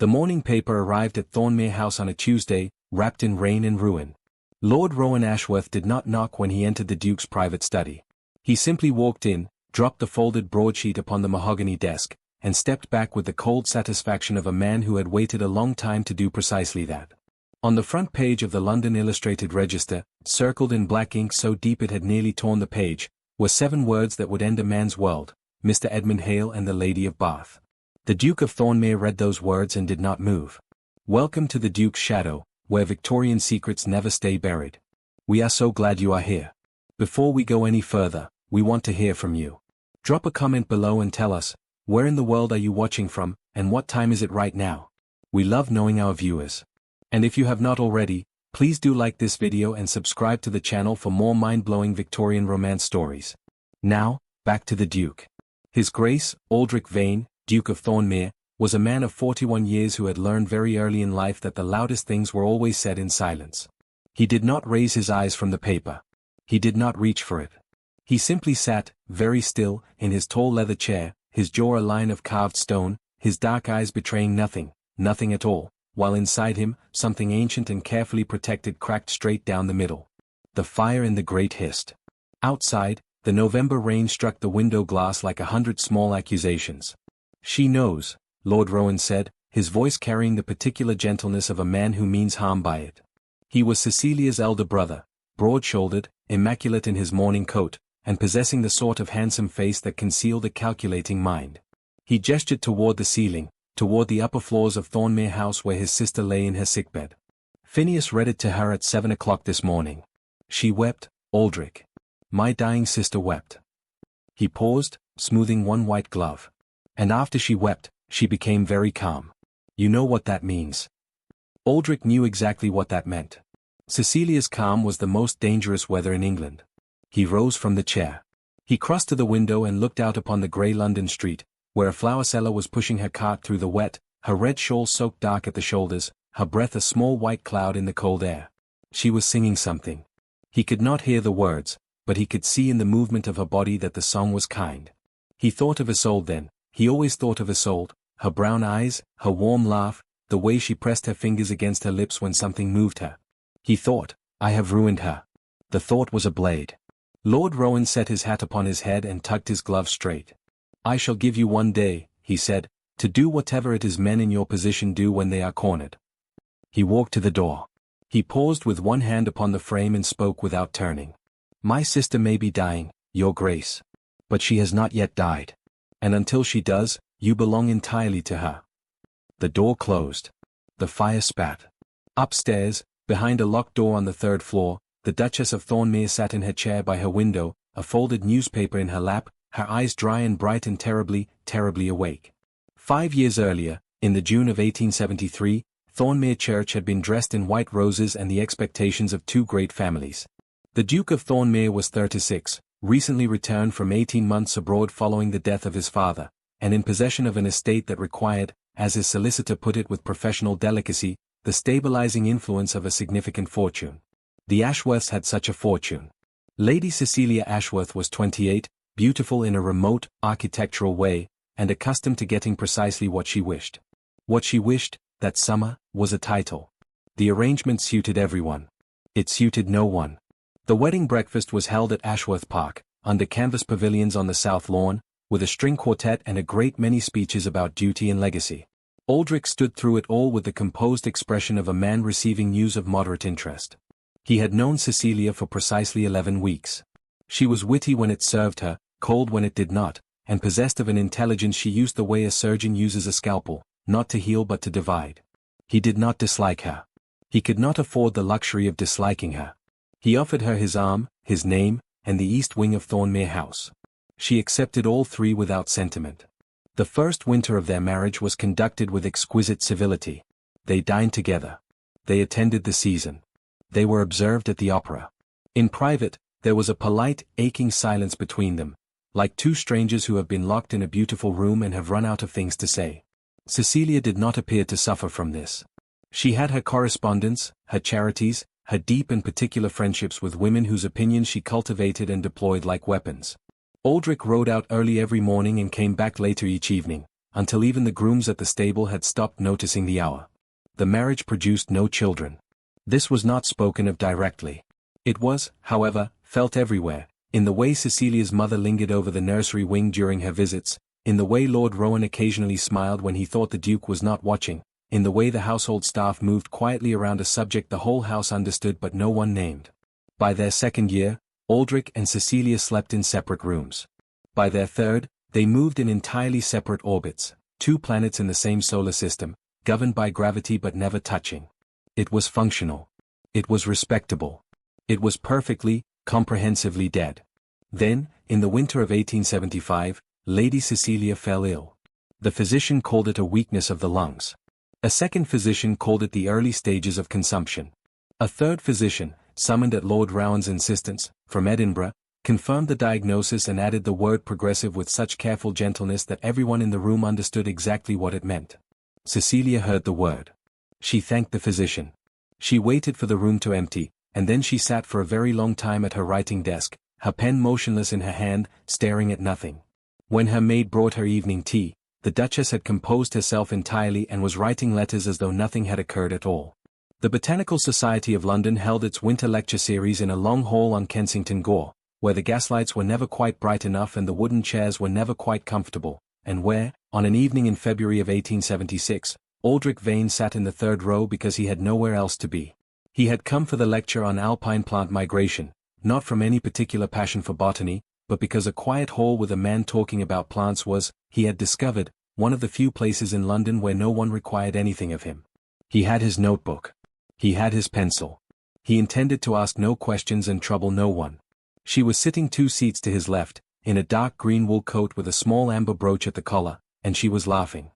The morning paper arrived at Thornmere House on a Tuesday, wrapped in rain and ruin. Lord Rowan Ashworth did not knock when he entered the Duke's private study. He simply walked in, dropped the folded broadsheet upon the mahogany desk, and stepped back with the cold satisfaction of a man who had waited a long time to do precisely that. On the front page of the London Illustrated Register, circled in black ink so deep it had nearly torn the page, were 7 words that would end a man's world: Mr. Edmund Hale and the Lady of Bath. The Duke of Thornmere read those words and did not move. Welcome to the Duke's shadow, where Victorian secrets never stay buried. We are so glad you are here. Before we go any further, we want to hear from you. Drop a comment below and tell us, where in the world are you watching from, and what time is it right now? We love knowing our viewers. And if you have not already, please do like this video and subscribe to the channel for more mind-blowing Victorian romance stories. Now, back to the Duke. His Grace, Aldric Vane, Duke of Thornmere, was a man of 41 years who had learned very early in life that the loudest things were always said in silence. He did not raise his eyes from the paper. He did not reach for it. He simply sat, very still, in his tall leather chair, his jaw a line of carved stone, his dark eyes betraying nothing, nothing at all, while inside him, something ancient and carefully protected cracked straight down the middle. The fire in the grate hissed. Outside, the November rain struck the window glass like 100 small accusations. "She knows," Lord Rowan said, his voice carrying the particular gentleness of a man who means harm by it. He was Cecilia's elder brother, broad-shouldered, immaculate in his morning coat, and possessing the sort of handsome face that concealed a calculating mind. He gestured toward the ceiling, toward the upper floors of Thornmere House where his sister lay in her sickbed. "Phineas read it to her at 7 o'clock this morning. She wept, Aldric. My dying sister wept." He paused, smoothing one white glove. "And after she wept, she became very calm. You know what that means." Aldric knew exactly what that meant. Cecilia's calm was the most dangerous weather in England. He rose from the chair. He crossed to the window and looked out upon the grey London street, where a flower seller was pushing her cart through the wet, her red shawl soaked dark at the shoulders, her breath a small white cloud in the cold air. She was singing something. He could not hear the words, but he could see in the movement of her body that the song was kind. He thought of Isolde then, he always thought of Isolde, her brown eyes, her warm laugh, the way she pressed her fingers against her lips when something moved her. He thought, "I have ruined her." The thought was a blade. Lord Rowan set his hat upon his head and tucked his glove straight. "I shall give you one day," he said, "to do whatever it is men in your position do when they are cornered." He walked to the door. He paused with one hand upon the frame and spoke without turning. "My sister may be dying, Your Grace. But she has not yet died. And until she does, you belong entirely to her." The door closed. The fire spat. Upstairs, behind a locked door on the 3rd floor, the Duchess of Thornmere sat in her chair by her window, a folded newspaper in her lap, her eyes dry and bright and terribly, terribly awake. 5 years earlier, in the June of 1873, Thornmere Church had been dressed in white roses and the expectations of 2 great families. The Duke of Thornmere was 36, recently returned from 18 months abroad following the death of his father, and in possession of an estate that required, as his solicitor put it with professional delicacy, the stabilizing influence of a significant fortune. The Ashworths had such a fortune. Lady Cecilia Ashworth was 28, beautiful in a remote, architectural way, and accustomed to getting precisely what she wished. What she wished, that summer, was a title. The arrangement suited everyone. It suited no one. The wedding breakfast was held at Ashworth Park, under canvas pavilions on the south lawn, with a string quartet and a great many speeches about duty and legacy. Aldric stood through it all with the composed expression of a man receiving news of moderate interest. He had known Cecilia for precisely 11 weeks. She was witty when it served her, cold when it did not, and possessed of an intelligence she used the way a surgeon uses a scalpel, not to heal but to divide. He did not dislike her. He could not afford the luxury of disliking her. He offered her his arm, his name, and the east wing of Thornmere House. She accepted all 3 without sentiment. The first winter of their marriage was conducted with exquisite civility. They dined together. They attended the season. They were observed at the opera. In private, there was a polite, aching silence between them, like 2 strangers who have been locked in a beautiful room and have run out of things to say. Cecilia did not appear to suffer from this. She had her correspondence, her charities, her deep and particular friendships with women whose opinions she cultivated and deployed like weapons. Aldric rode out early every morning and came back later each evening, until even the grooms at the stable had stopped noticing the hour. The marriage produced no children. This was not spoken of directly. It was, however, felt everywhere, in the way Cecilia's mother lingered over the nursery wing during her visits, in the way Lord Rowan occasionally smiled when he thought the Duke was not watching, in the way the household staff moved quietly around a subject the whole house understood but no one named. By their second year, Aldric and Cecilia slept in separate rooms. By their third, they moved in entirely separate orbits, 2 planets in the same solar system, governed by gravity but never touching. It was functional. It was respectable. It was perfectly, comprehensively dead. Then, in the winter of 1875, Lady Cecilia fell ill. The physician called it a weakness of the lungs. A second physician called it the early stages of consumption. A third physician, summoned at Lord Rowan's insistence, from Edinburgh, confirmed the diagnosis and added the word progressive with such careful gentleness that everyone in the room understood exactly what it meant. Cecilia heard the word. She thanked the physician. She waited for the room to empty, and then she sat for a very long time at her writing desk, her pen motionless in her hand, staring at nothing. When her maid brought her evening tea, the Duchess had composed herself entirely and was writing letters as though nothing had occurred at all. The Botanical Society of London held its winter lecture series in a long hall on Kensington Gore, where the gaslights were never quite bright enough and the wooden chairs were never quite comfortable, and where, on an evening in February of 1876, Aldric Vane sat in the third row because he had nowhere else to be. He had come for the lecture on alpine plant migration, not from any particular passion for botany, but because a quiet hall with a man talking about plants was, he had discovered, one of the few places in London where no one required anything of him. He had his notebook. He had his pencil. He intended to ask no questions and trouble no one. She was sitting 2 seats to his left, in a dark green wool coat with a small amber brooch at the collar, and she was laughing.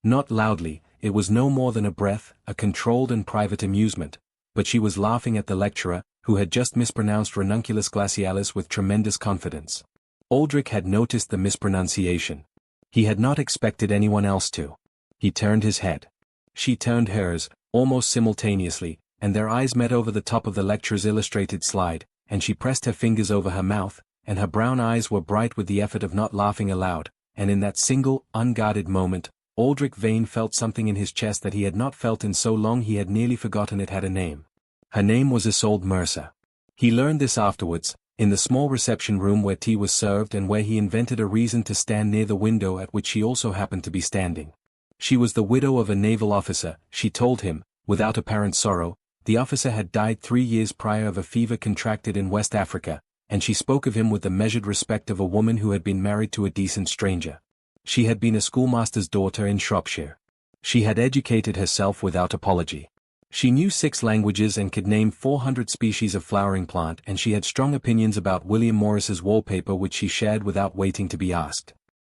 Not loudly, it was no more than a breath, a controlled and private amusement, but she was laughing at the lecturer, who had just mispronounced Ranunculus glacialis with tremendous confidence. Aldric had noticed the mispronunciation. He had not expected anyone else to. He turned his head. She turned hers, almost simultaneously, and their eyes met over the top of the lecturer's illustrated slide, and she pressed her fingers over her mouth, and her brown eyes were bright with the effort of not laughing aloud, and in that single, unguarded moment, Aldric Vane felt something in his chest that he had not felt in so long he had nearly forgotten it had a name. Her name was Isolde Mercer. He learned this afterwards, in the small reception room where tea was served and where he invented a reason to stand near the window at which she also happened to be standing. She was the widow of a naval officer, she told him, without apparent sorrow. The officer had died 3 years prior of a fever contracted in West Africa, and she spoke of him with the measured respect of a woman who had been married to a decent stranger. She had been a schoolmaster's daughter in Shropshire. She had educated herself without apology. She knew 6 languages and could name 400 species of flowering plant, and she had strong opinions about William Morris's wallpaper which she shared without waiting to be asked.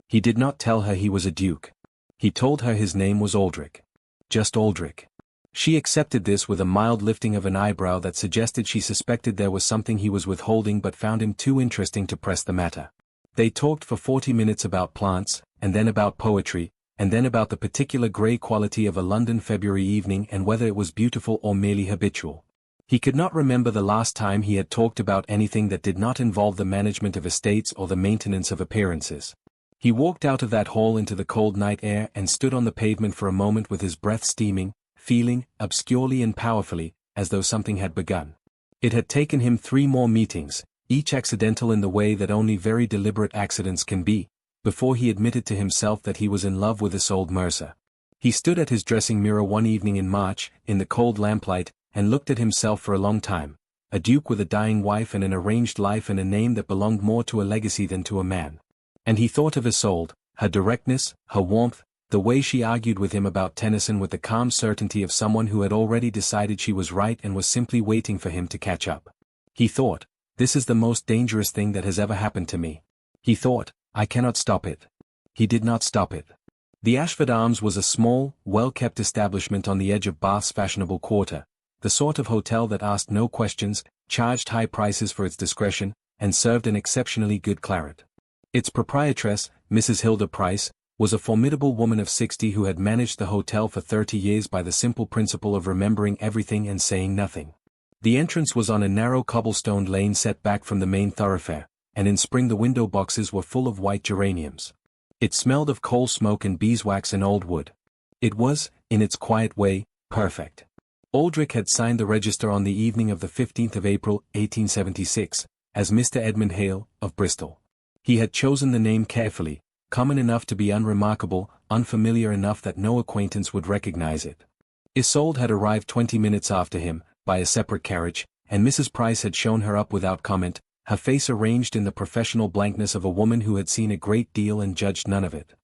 He did not tell her he was a duke. He told her his name was Aldric. Just Aldric. She accepted this with a mild lifting of an eyebrow that suggested she suspected there was something he was withholding but found him too interesting to press the matter. They talked for 40 minutes about plants, and then about poetry, and then about the particular grey quality of a London February evening and whether it was beautiful or merely habitual. He could not remember the last time he had talked about anything that did not involve the management of estates or the maintenance of appearances. He walked out of that hall into the cold night air and stood on the pavement for a moment with his breath steaming, feeling, obscurely and powerfully, as though something had begun. It had taken him 3 more meetings, each accidental in the way that only very deliberate accidents can be, before he admitted to himself that he was in love with Isolde Mercer. He stood at his dressing mirror one evening in March, in the cold lamplight, and looked at himself for a long time, a duke with a dying wife and an arranged life and a name that belonged more to a legacy than to a man. And he thought of Isolde, her directness, her warmth, the way she argued with him about Tennyson with the calm certainty of someone who had already decided she was right and was simply waiting for him to catch up. He thought, this is the most dangerous thing that has ever happened to me. He thought, I cannot stop it. He did not stop it. The Ashford Arms was a small, well-kept establishment on the edge of Bath's fashionable quarter, the sort of hotel that asked no questions, charged high prices for its discretion, and served an exceptionally good claret. Its proprietress, Mrs. Hilda Price, was a formidable woman of 60 who had managed the hotel for 30 years by the simple principle of remembering everything and saying nothing. The entrance was on a narrow cobblestoned lane set back from the main thoroughfare, and in spring the window boxes were full of white geraniums. It smelled of coal smoke and beeswax and old wood. It was, in its quiet way, perfect. Aldric had signed the register on the evening of the 15th of April, 1876, as Mr. Edmund Hale, of Bristol. He had chosen the name carefully, common enough to be unremarkable, unfamiliar enough that no acquaintance would recognize it. Isolde had arrived 20 minutes after him, by a separate carriage, and Mrs. Price had shown her up without comment, her face arranged in the professional blankness of a woman who had seen a great deal and judged none of it.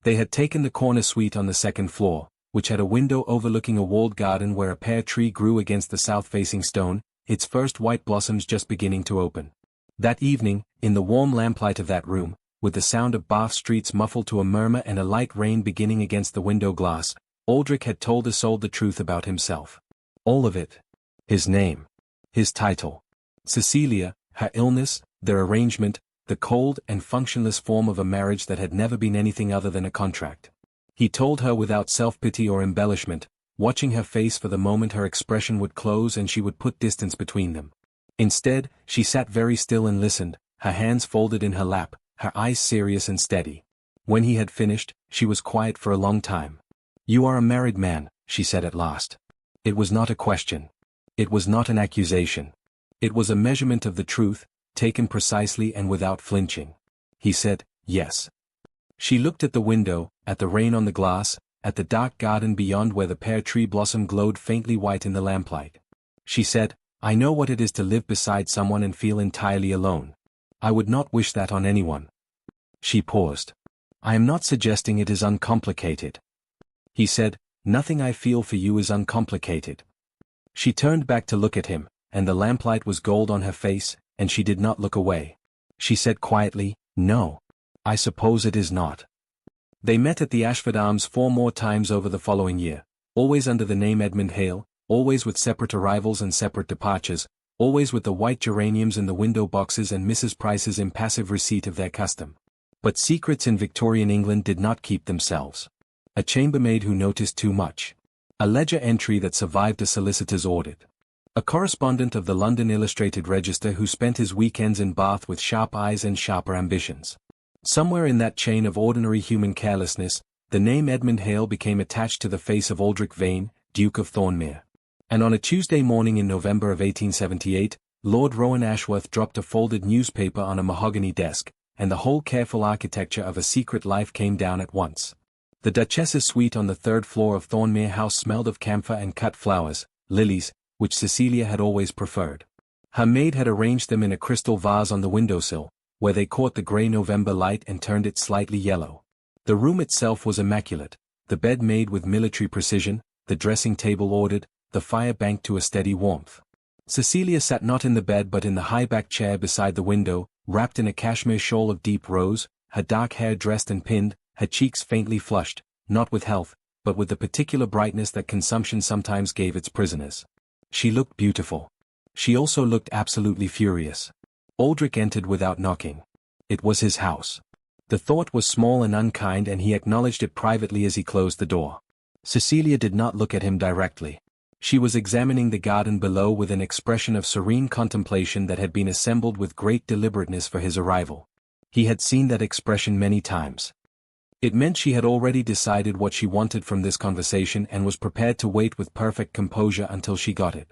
They had taken the corner suite on the second floor, which had a window overlooking a walled garden where a pear tree grew against the south-facing stone, its first white blossoms just beginning to open. That evening, in the warm lamplight of that room, with the sound of Bath streets muffled to a murmur and a light rain beginning against the window glass, Aldric had told Isolde the truth about himself. All of it. His name. His title. Cecilia, her illness, their arrangement, the cold and functionless form of a marriage that had never been anything other than a contract. He told her without self-pity or embellishment, watching her face for the moment her expression would close and she would put distance between them. Instead, she sat very still and listened, her hands folded in her lap, her eyes serious and steady. When he had finished, she was quiet for a long time. "You are a married man," she said at last. It was not a question. It was not an accusation. It was a measurement of the truth, taken precisely and without flinching. He said, "Yes." She looked at the window, at the rain on the glass, at the dark garden beyond where the pear tree blossom glowed faintly white in the lamplight. She said, "I know what it is to live beside someone and feel entirely alone. I would not wish that on anyone." She paused. "I am not suggesting it is uncomplicated." He said, "Nothing I feel for you is uncomplicated." She turned back to look at him, and the lamplight was gold on her face, and she did not look away. She said quietly, "No. I suppose it is not." They met at the Ashford Arms 4 more times over the following year, always under the name Edmund Hale, always with separate arrivals and separate departures, always with the white geraniums in the window boxes and Mrs. Price's impassive receipt of their custom. But secrets in Victorian England did not keep themselves. A chambermaid who noticed too much. A ledger entry that survived a solicitor's audit. A correspondent of the London Illustrated Register who spent his weekends in Bath with sharp eyes and sharper ambitions. Somewhere in that chain of ordinary human carelessness, the name Edmund Hale became attached to the face of Aldric Vane, Duke of Thornmere. And on a Tuesday morning in November of 1878, Lord Rowan Ashworth dropped a folded newspaper on a mahogany desk, and the whole careful architecture of a secret life came down at once. The Duchess's suite on the 3rd floor of Thornmere House smelled of camphor and cut flowers, lilies, which Cecilia had always preferred. Her maid had arranged them in a crystal vase on the windowsill, where they caught the grey November light and turned it slightly yellow. The room itself was immaculate, the bed made with military precision, the dressing table ordered, the fire banked to a steady warmth. Cecilia sat not in the bed but in the high-backed chair beside the window, wrapped in a cashmere shawl of deep rose, her dark hair dressed and pinned, her cheeks faintly flushed, not with health, but with the particular brightness that consumption sometimes gave its prisoners. She looked beautiful. She also looked absolutely furious. Aldric entered without knocking. It was his house. The thought was small and unkind and he acknowledged it privately as he closed the door. Cecilia did not look at him directly. She was examining the garden below with an expression of serene contemplation that had been assembled with great deliberateness for his arrival. He had seen that expression many times. It meant she had already decided what she wanted from this conversation and was prepared to wait with perfect composure until she got it.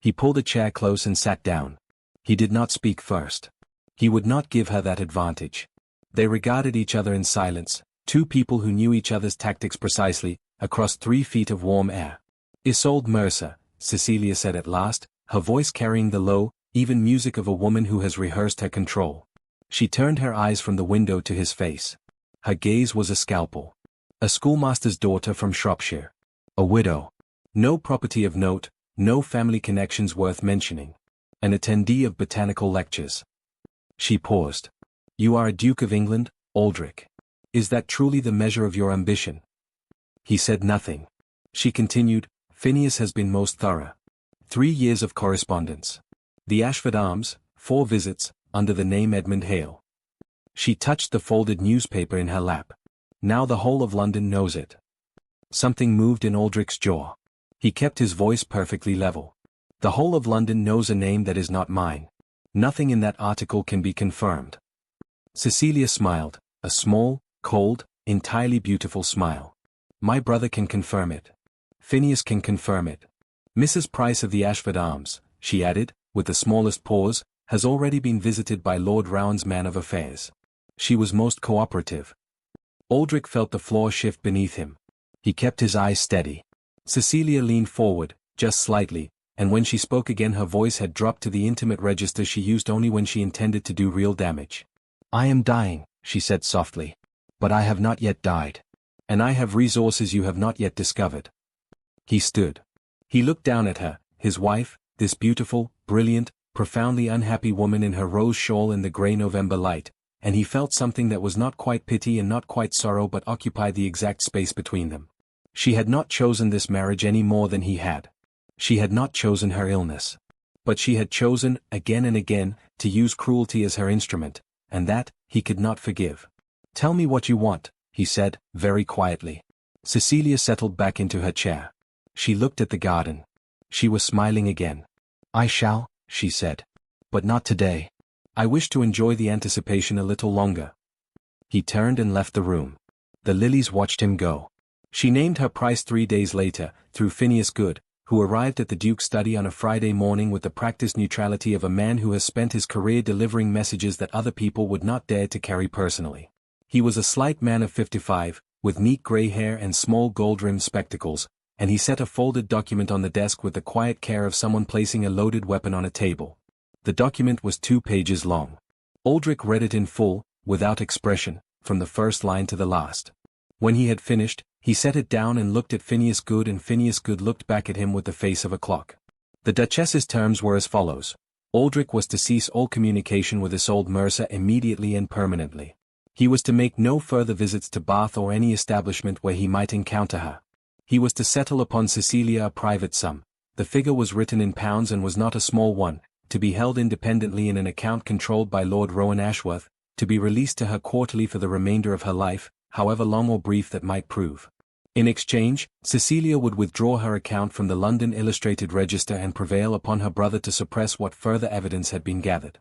He pulled a chair close and sat down. He did not speak first. He would not give her that advantage. They regarded each other in silence, two people who knew each other's tactics precisely, across 3 feet of warm air. "Isolde Mercer," Cecilia said at last, her voice carrying the low, even music of a woman who has rehearsed her control. She turned her eyes from the window to his face. Her gaze was a scalpel. A schoolmaster's daughter from Shropshire. A widow. No property of note, no family connections worth mentioning. An attendee of botanical lectures. She paused. "You are a Duke of England, Aldric. Is that truly the measure of your ambition?" He said nothing. She continued, "Phineas has been most thorough. 3 years of correspondence. The Ashford Arms, 4 visits, under the name Edmund Hale." She touched the folded newspaper in her lap. "Now the whole of London knows it." Something moved in Aldric's jaw. He kept his voice perfectly level. "The whole of London knows a name that is not mine. Nothing in that article can be confirmed." Cecilia smiled, a small, cold, entirely beautiful smile. My brother can confirm it. Phineas can confirm it. Mrs. Price of the Ashford Arms, she added, with the smallest pause, has already been visited by Lord Rowan's man of affairs. She was most cooperative. Aldric felt the floor shift beneath him. He kept his eyes steady. Cecilia leaned forward, just slightly, and when she spoke again her voice had dropped to the intimate register she used only when she intended to do real damage. I am dying, she said softly. But I have not yet died. And I have resources you have not yet discovered. He stood. He looked down at her, his wife, this beautiful, brilliant, profoundly unhappy woman in her rose shawl in the grey November light, and he felt something that was not quite pity and not quite sorrow but occupied the exact space between them. She had not chosen this marriage any more than he had. She had not chosen her illness. But she had chosen, again and again, to use cruelty as her instrument, and that, he could not forgive. Tell me what you want, he said, very quietly. Cecilia settled back into her chair. She looked at the garden. She was smiling again. I shall, she said. But not today. I wish to enjoy the anticipation a little longer. He turned and left the room. The lilies watched him go. She named her price 3 days later, through Phineas Good, who arrived at the Duke's study on a Friday morning with the practiced neutrality of a man who has spent his career delivering messages that other people would not dare to carry personally. He was a slight man of 55, with neat grey hair and small gold-rimmed spectacles, and he set a folded document on the desk with the quiet care of someone placing a loaded weapon on a table. The document was 2 pages long. Aldric read it in full, without expression, from the first line to the last. When he had finished, he set it down and looked at Phineas Good, and Phineas Good looked back at him with the face of a clock. The Duchess's terms were as follows. Aldric was to cease all communication with Isolde Mercer immediately and permanently. He was to make no further visits to Bath or any establishment where he might encounter her. He was to settle upon Cecilia a private sum. The figure was written in pounds and was not a small one, to be held independently in an account controlled by Lord Rowan Ashworth, to be released to her quarterly for the remainder of her life, however long or brief that might prove. In exchange, Cecilia would withdraw her account from the London Illustrated Register and prevail upon her brother to suppress what further evidence had been gathered.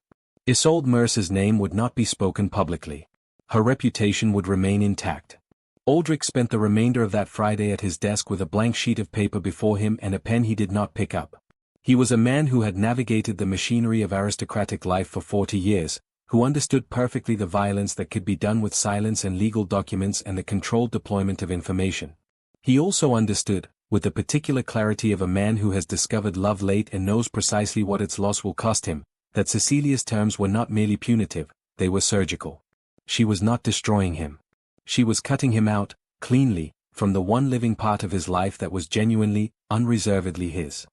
Isolde Mercer's name would not be spoken publicly. Her reputation would remain intact. Aldric spent the remainder of that Friday at his desk with a blank sheet of paper before him and a pen he did not pick up. He was a man who had navigated the machinery of aristocratic life for 40 years, who understood perfectly the violence that could be done with silence and legal documents and the controlled deployment of information. He also understood, with the particular clarity of a man who has discovered love late and knows precisely what its loss will cost him, that Cecilia's terms were not merely punitive, they were surgical. She was not destroying him. She was cutting him out, cleanly, from the one living part of his life that was genuinely, unreservedly his.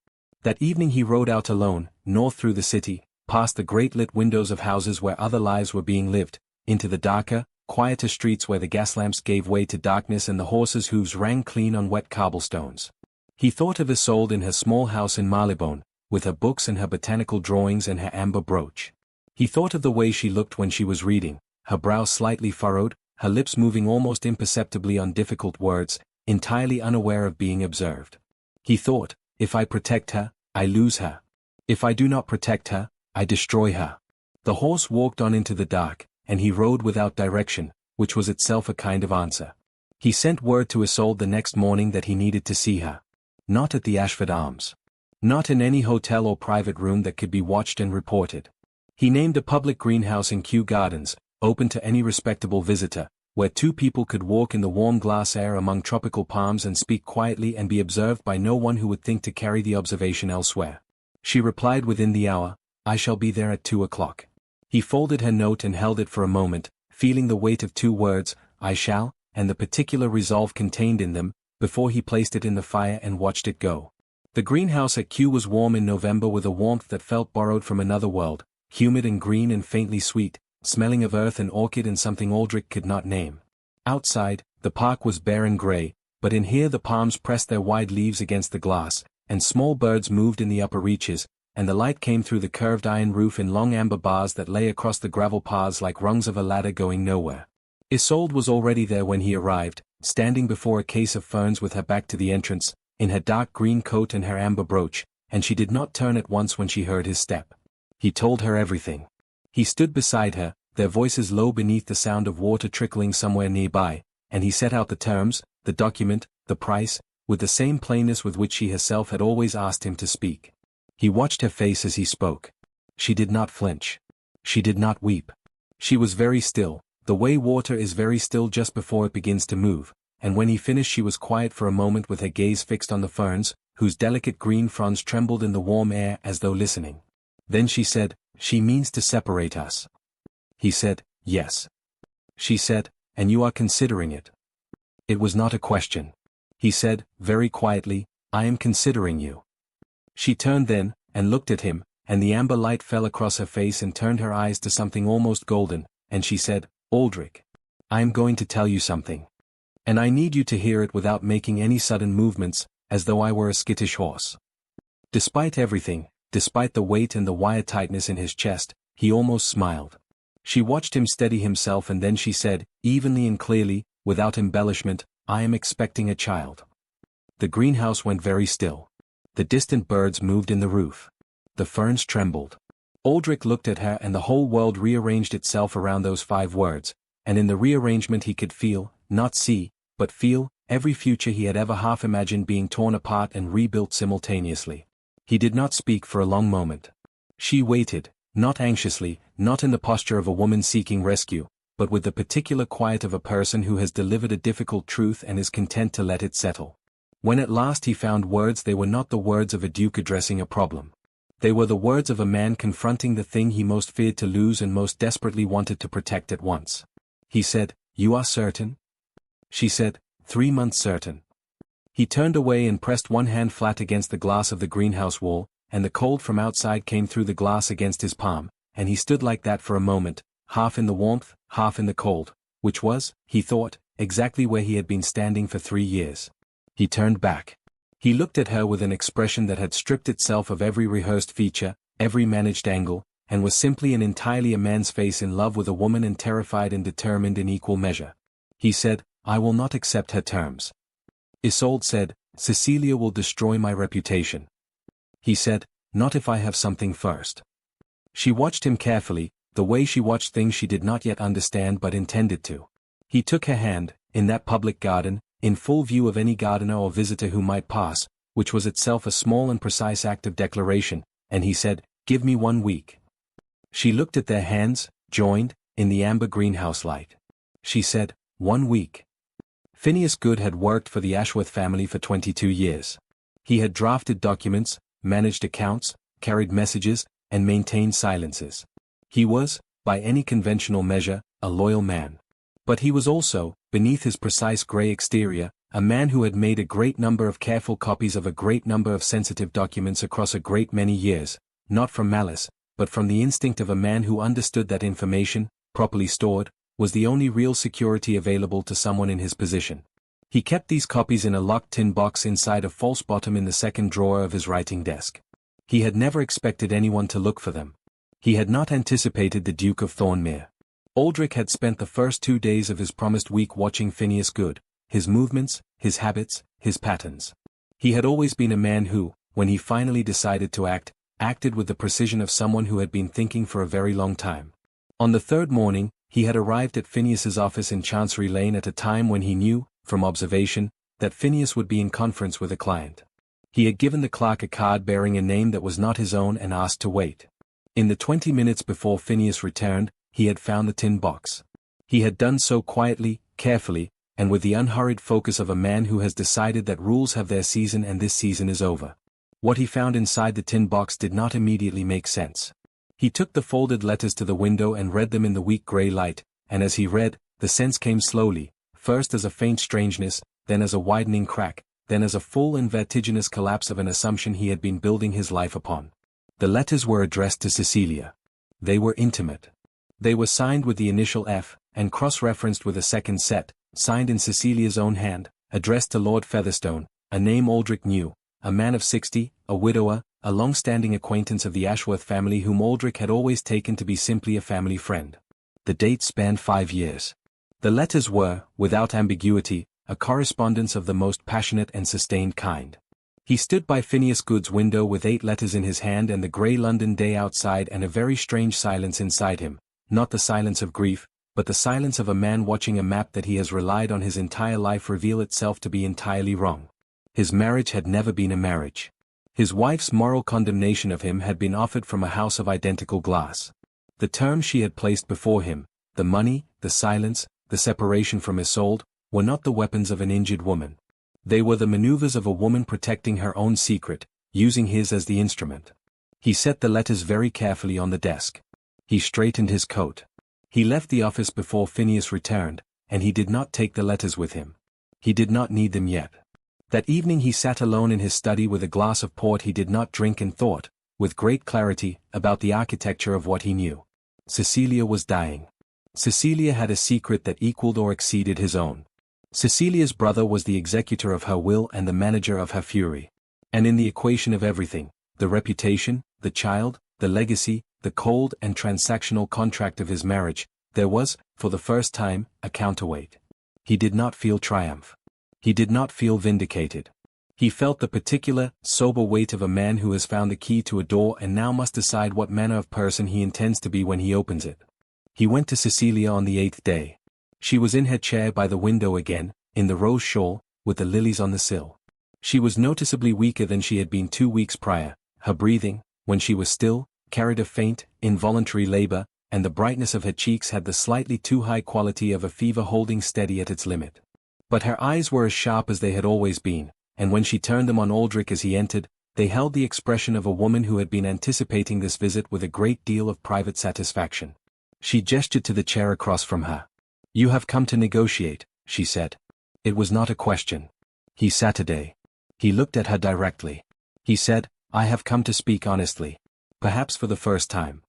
That evening he rode out alone, north through the city, past the great lit windows of houses where other lives were being lived, into the darker, quieter streets where the gas lamps gave way to darkness and the horses' hooves rang clean on wet cobblestones. He thought of Isolde in her small house in Marylebone, with her books and her botanical drawings and her amber brooch. He thought of the way she looked when she was reading, her brow slightly furrowed, her lips moving almost imperceptibly on difficult words, entirely unaware of being observed. He thought, if I protect her, I lose her. If I do not protect her, I destroy her. The horse walked on into the dark, and he rode without direction, which was itself a kind of answer. He sent word to Isolde the next morning that he needed to see her. Not at the Ashford Arms. Not in any hotel or private room that could be watched and reported. He named a public greenhouse in Kew Gardens, open to any respectable visitor, where 2 people could walk in the warm glass air among tropical palms and speak quietly and be observed by no one who would think to carry the observation elsewhere. She replied within the hour, I shall be there at 2 o'clock. He folded her note and held it for a moment, feeling the weight of 2 words, I shall, and the particular resolve contained in them, before he placed it in the fire and watched it go. The greenhouse at Kew was warm in November with a warmth that felt borrowed from another world, humid and green and faintly sweet, smelling of earth and orchid and something Aldric could not name. Outside, the park was bare and grey, but in here the palms pressed their wide leaves against the glass, and small birds moved in the upper reaches, and the light came through the curved iron roof in long amber bars that lay across the gravel paths like rungs of a ladder going nowhere. Isolde was already there when he arrived, standing before a case of ferns with her back to the entrance, in her dark green coat and her amber brooch, and she did not turn at once when she heard his step. He told her everything. He stood beside her, their voices low beneath the sound of water trickling somewhere nearby, and he set out the terms, the document, the price, with the same plainness with which she herself had always asked him to speak. He watched her face as he spoke. She did not flinch. She did not weep. She was very still, the way water is very still just before it begins to move, and when he finished she was quiet for a moment with her gaze fixed on the ferns, whose delicate green fronds trembled in the warm air as though listening. Then she said, "She means to separate us." He said, "Yes." She said, "And you are considering it?" It was not a question. He said, very quietly, "I am considering you." She turned then, and looked at him, and the amber light fell across her face and turned her eyes to something almost golden, and she said, "Aldric, I am going to tell you something. And I need you to hear it without making any sudden movements, as though I were a skittish horse." Despite everything, despite the weight and the wire tightness in his chest, he almost smiled. She watched him steady himself and then she said, evenly and clearly, without embellishment, "I am expecting a child." The greenhouse went very still. The distant birds moved in the roof. The ferns trembled. Aldric looked at her and the whole world rearranged itself around those 5 words, and in the rearrangement he could feel, not see, but feel, every future he had ever half imagined being torn apart and rebuilt simultaneously. He did not speak for a long moment. She waited, not anxiously, not in the posture of a woman seeking rescue, but with the particular quiet of a person who has delivered a difficult truth and is content to let it settle. When at last he found words, they were not the words of a duke addressing a problem. They were the words of a man confronting the thing he most feared to lose and most desperately wanted to protect at once. He said, "You are certain?" She said, 3 months certain." He turned away and pressed one hand flat against the glass of the greenhouse wall, and the cold from outside came through the glass against his palm, and he stood like that for a moment, half in the warmth, half in the cold, which was, he thought, exactly where he had been standing for 3 years. He turned back. He looked at her with an expression that had stripped itself of every rehearsed feature, every managed angle, and was simply and entirely a man's face in love with a woman and terrified and determined in equal measure. He said, "I will not accept her terms." Isolde said, "Cecilia will destroy my reputation." He said, "Not if I have something first." She watched him carefully, the way she watched things she did not yet understand but intended to. He took her hand, in that public garden, in full view of any gardener or visitor who might pass, which was itself a small and precise act of declaration, and he said, "Give me 1 week." She looked at their hands, joined, in the amber greenhouse light. She said, 1 week. Phineas Goode had worked for the Ashworth family for 22 years. He had drafted documents, managed accounts, carried messages, and maintained silences. He was, by any conventional measure, a loyal man. But he was also, beneath his precise grey exterior, a man who had made a great number of careful copies of a great number of sensitive documents across a great many years, not from malice, but from the instinct of a man who understood that information, properly stored, was the only real security available to someone in his position. He kept these copies in a locked tin box inside a false bottom in the second drawer of his writing desk. He had never expected anyone to look for them. He had not anticipated the Duke of Thornmere. Aldric had spent the first 2 days of his promised week watching Phineas Goode, his movements, his habits, his patterns. He had always been a man who, when he finally decided to act, acted with the precision of someone who had been thinking for a very long time. On the 3rd morning, he had arrived at Phineas's office in Chancery Lane at a time when he knew, from observation, that Phineas would be in conference with a client. He had given the clerk a card bearing a name that was not his own and asked to wait. In the 20 minutes before Phineas returned, he had found the tin box. He had done so quietly, carefully, and with the unhurried focus of a man who has decided that rules have their season and this season is over. What he found inside the tin box did not immediately make sense. He took the folded letters to the window and read them in the weak grey light, and as he read, the sense came slowly, first as a faint strangeness, then as a widening crack, then as a full and vertiginous collapse of an assumption he had been building his life upon. The letters were addressed to Cecilia. They were intimate. They were signed with the initial F, and cross-referenced with a second set, signed in Cecilia's own hand, addressed to Lord Featherstone, a name Aldric knew, a man of 60, a widower, a long-standing acquaintance of the Ashworth family whom Aldric had always taken to be simply a family friend. The date spanned 5 years. The letters were, without ambiguity, a correspondence of the most passionate and sustained kind. He stood by Phineas Goode's window with 8 letters in his hand and the grey London day outside and a very strange silence inside him, not the silence of grief, but the silence of a man watching a map that he has relied on his entire life reveal itself to be entirely wrong. His marriage had never been a marriage. His wife's moral condemnation of him had been offered from a house of identical glass. The terms she had placed before him, the money, the silence, the separation from Isolde, were not the weapons of an injured woman. They were the maneuvers of a woman protecting her own secret, using his as the instrument. He set the letters very carefully on the desk. He straightened his coat. He left the office before Phineas returned, and he did not take the letters with him. He did not need them yet. That evening he sat alone in his study with a glass of port he did not drink and thought, with great clarity, about the architecture of what he knew. Cecilia was dying. Cecilia had a secret that equaled or exceeded his own. Cecilia's brother was the executor of her will and the manager of her fury. And in the equation of everything, the reputation, the child, the legacy, the cold and transactional contract of his marriage, there was, for the first time, a counterweight. He did not feel triumph. He did not feel vindicated. He felt the particular, sober weight of a man who has found the key to a door and now must decide what manner of person he intends to be when he opens it. He went to Cecilia on the 8th day. She was in her chair by the window again, in the rose shawl, with the lilies on the sill. She was noticeably weaker than she had been 2 weeks prior. Her breathing, when she was still, carried a faint, involuntary labor, and the brightness of her cheeks had the slightly too high quality of a fever holding steady at its limit. But her eyes were as sharp as they had always been, and when she turned them on Aldric as he entered, they held the expression of a woman who had been anticipating this visit with a great deal of private satisfaction. She gestured to the chair across from her. "You have come to negotiate," she said. It was not a question. He sat today. He looked at her directly. He said, "I have come to speak honestly. Perhaps for the first time."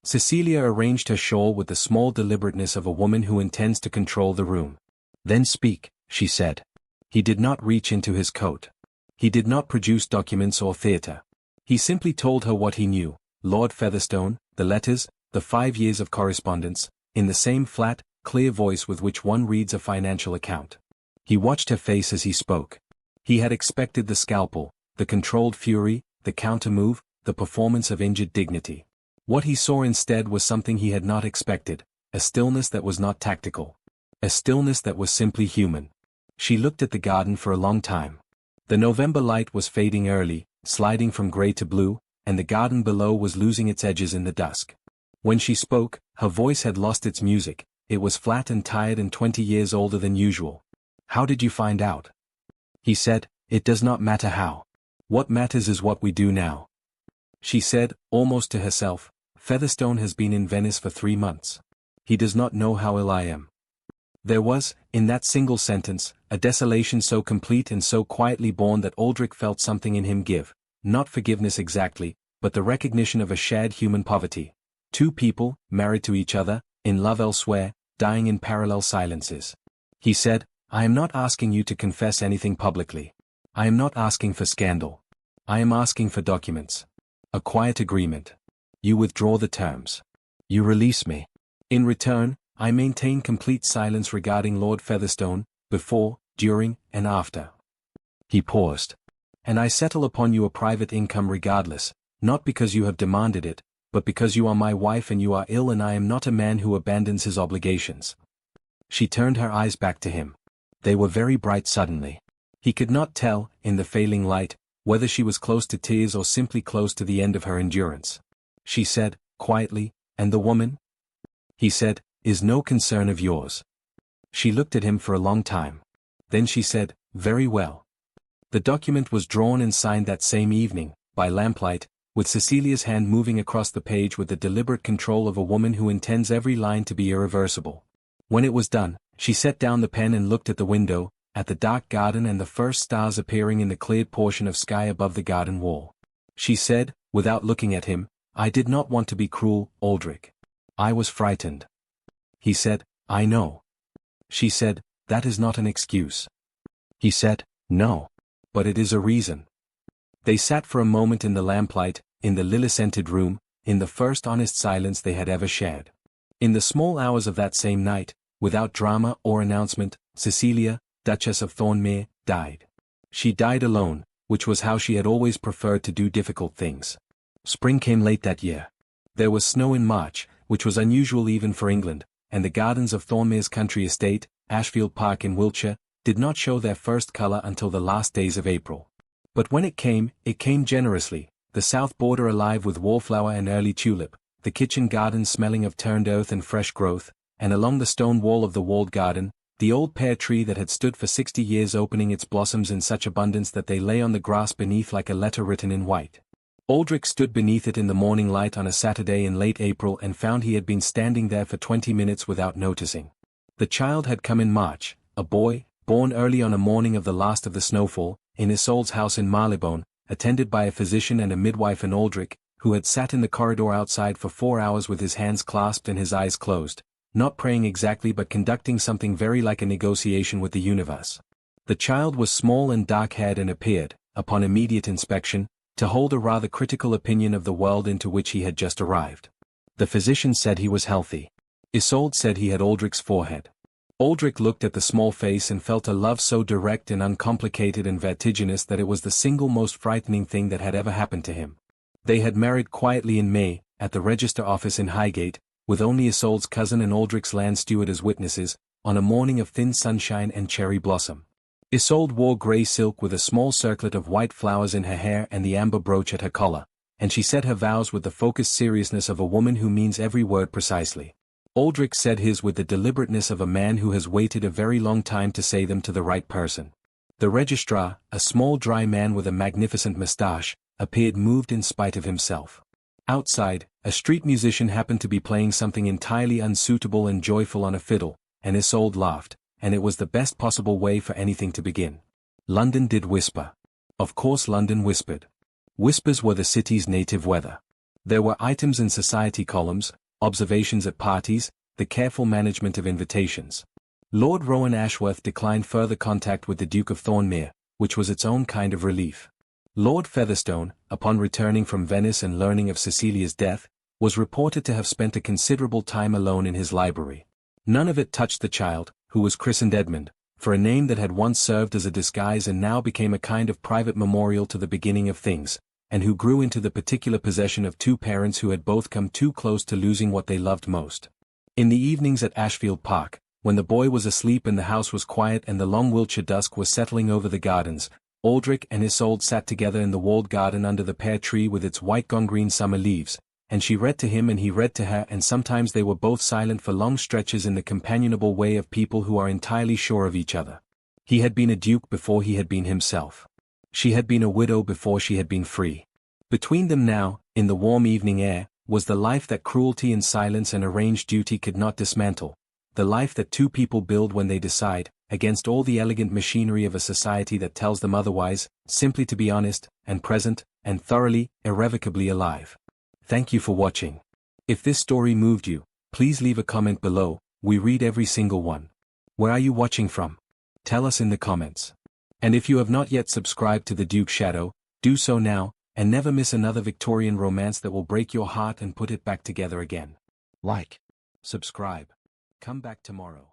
Cecilia arranged her shawl with the small deliberateness of a woman who intends to control the room. "Then speak," she said. He did not reach into his coat. He did not produce documents or theatre. He simply told her what he knew, Lord Featherstone, the letters, the 5 years of correspondence, in the same flat, clear voice with which one reads a financial account. He watched her face as he spoke. He had expected the scalpel, the controlled fury, the counter-move, the performance of injured dignity. What he saw instead was something he had not expected, a stillness that was not tactical. A stillness that was simply human. She looked at the garden for a long time. The November light was fading early, sliding from grey to blue, and the garden below was losing its edges in the dusk. When she spoke, her voice had lost its music, it was flat and tired and 20 years older than usual. "How did you find out?" He said, "It does not matter how. What matters is what we do now." She said, almost to herself, "Featherstone has been in Venice for 3 months. He does not know how ill I am." There was, in that single sentence, a desolation so complete and so quietly born that Aldric felt something in him give, not forgiveness exactly, but the recognition of a shared human poverty. Two people, married to each other, in love elsewhere, dying in parallel silences. He said, "I am not asking you to confess anything publicly. I am not asking for scandal. I am asking for documents. A quiet agreement. You withdraw the terms. You release me. In return, I maintain complete silence regarding Lord Featherstone, before, during, and after." He paused. "And I settle upon you a private income regardless, not because you have demanded it, but because you are my wife and you are ill and I am not a man who abandons his obligations." She turned her eyes back to him. They were very bright suddenly. He could not tell, in the failing light, whether she was close to tears or simply close to the end of her endurance. She said, quietly, "And the woman?" He said, "Is no concern of yours." She looked at him for a long time. Then she said, "Very well." The document was drawn and signed that same evening, by lamplight, with Cecilia's hand moving across the page with the deliberate control of a woman who intends every line to be irreversible. When it was done, she set down the pen and looked at the window, at the dark garden and the first stars appearing in the cleared portion of sky above the garden wall. She said, without looking at him, "I did not want to be cruel, Aldric. I was frightened." He said, "I know." She said, "That is not an excuse." He said, "No. But it is a reason." They sat for a moment in the lamplight, in the lily-scented room, in the first honest silence they had ever shared. In the small hours of that same night, without drama or announcement, Cecilia, Duchess of Thornmere, died. She died alone, which was how she had always preferred to do difficult things. Spring came late that year. There was snow in March, which was unusual even for England, and the gardens of Thornmere's country estate, Ashfield Park in Wiltshire, did not show their first colour until the last days of April. But when it came generously, the south border alive with wallflower and early tulip, the kitchen garden smelling of turned earth and fresh growth, and along the stone wall of the walled garden, the old pear tree that had stood for 60 years opening its blossoms in such abundance that they lay on the grass beneath like a letter written in white. Aldric stood beneath it in the morning light on a Saturday in late April and found he had been standing there for 20 minutes without noticing. The child had come in March, a boy, born early on a morning of the last of the snowfall, in Isolde's house in Marylebone, attended by a physician and a midwife, and Aldric, who had sat in the corridor outside for 4 hours with his hands clasped and his eyes closed, not praying exactly but conducting something very like a negotiation with the universe. The child was small and dark-haired and appeared, upon immediate inspection, to hold a rather critical opinion of the world into which he had just arrived. The physician said he was healthy. Isolde said he had Aldric's forehead. Aldric looked at the small face and felt a love so direct and uncomplicated and vertiginous that it was the single most frightening thing that had ever happened to him. They had married quietly in May, at the Register Office in Highgate, with only Isolde's cousin and Aldric's land steward as witnesses, on a morning of thin sunshine and cherry blossom. Isolde wore grey silk with a small circlet of white flowers in her hair and the amber brooch at her collar, and she said her vows with the focused seriousness of a woman who means every word precisely. Aldric said his with the deliberateness of a man who has waited a very long time to say them to the right person. The registrar, a small dry man with a magnificent moustache, appeared moved in spite of himself. Outside, a street musician happened to be playing something entirely unsuitable and joyful on a fiddle, and Isolde laughed, and it was the best possible way for anything to begin. London did whisper. Of course London whispered. Whispers were the city's native weather. There were items in society columns, observations at parties, the careful management of invitations. Lord Rowan Ashworth declined further contact with the Duke of Thornmere, which was its own kind of relief. Lord Featherstone, upon returning from Venice and learning of Cecilia's death, was reported to have spent a considerable time alone in his library. None of it touched the child, who was christened Edmund, for a name that had once served as a disguise and now became a kind of private memorial to the beginning of things, and who grew into the particular possession of two parents who had both come too close to losing what they loved most. In the evenings at Ashfield Park, when the boy was asleep and the house was quiet and the long Wiltshire dusk was settling over the gardens, Aldric and Isolde sat together in the walled garden under the pear tree with its white gone-green summer leaves, and she read to him and he read to her, and sometimes they were both silent for long stretches in the companionable way of people who are entirely sure of each other. He had been a duke before he had been himself. She had been a widow before she had been free. Between them now, in the warm evening air, was the life that cruelty and silence and arranged duty could not dismantle, the life that two people build when they decide, against all the elegant machinery of a society that tells them otherwise, simply to be honest, and present, and thoroughly, irrevocably alive. Thank you for watching. If this story moved you, please leave a comment below. We read every single one. Where are you watching from? Tell us in the comments. And if you have not yet subscribed to the Duke's Shadow, do so now, and never miss another Victorian romance that will break your heart and put it back together again. Like, subscribe. Come back tomorrow.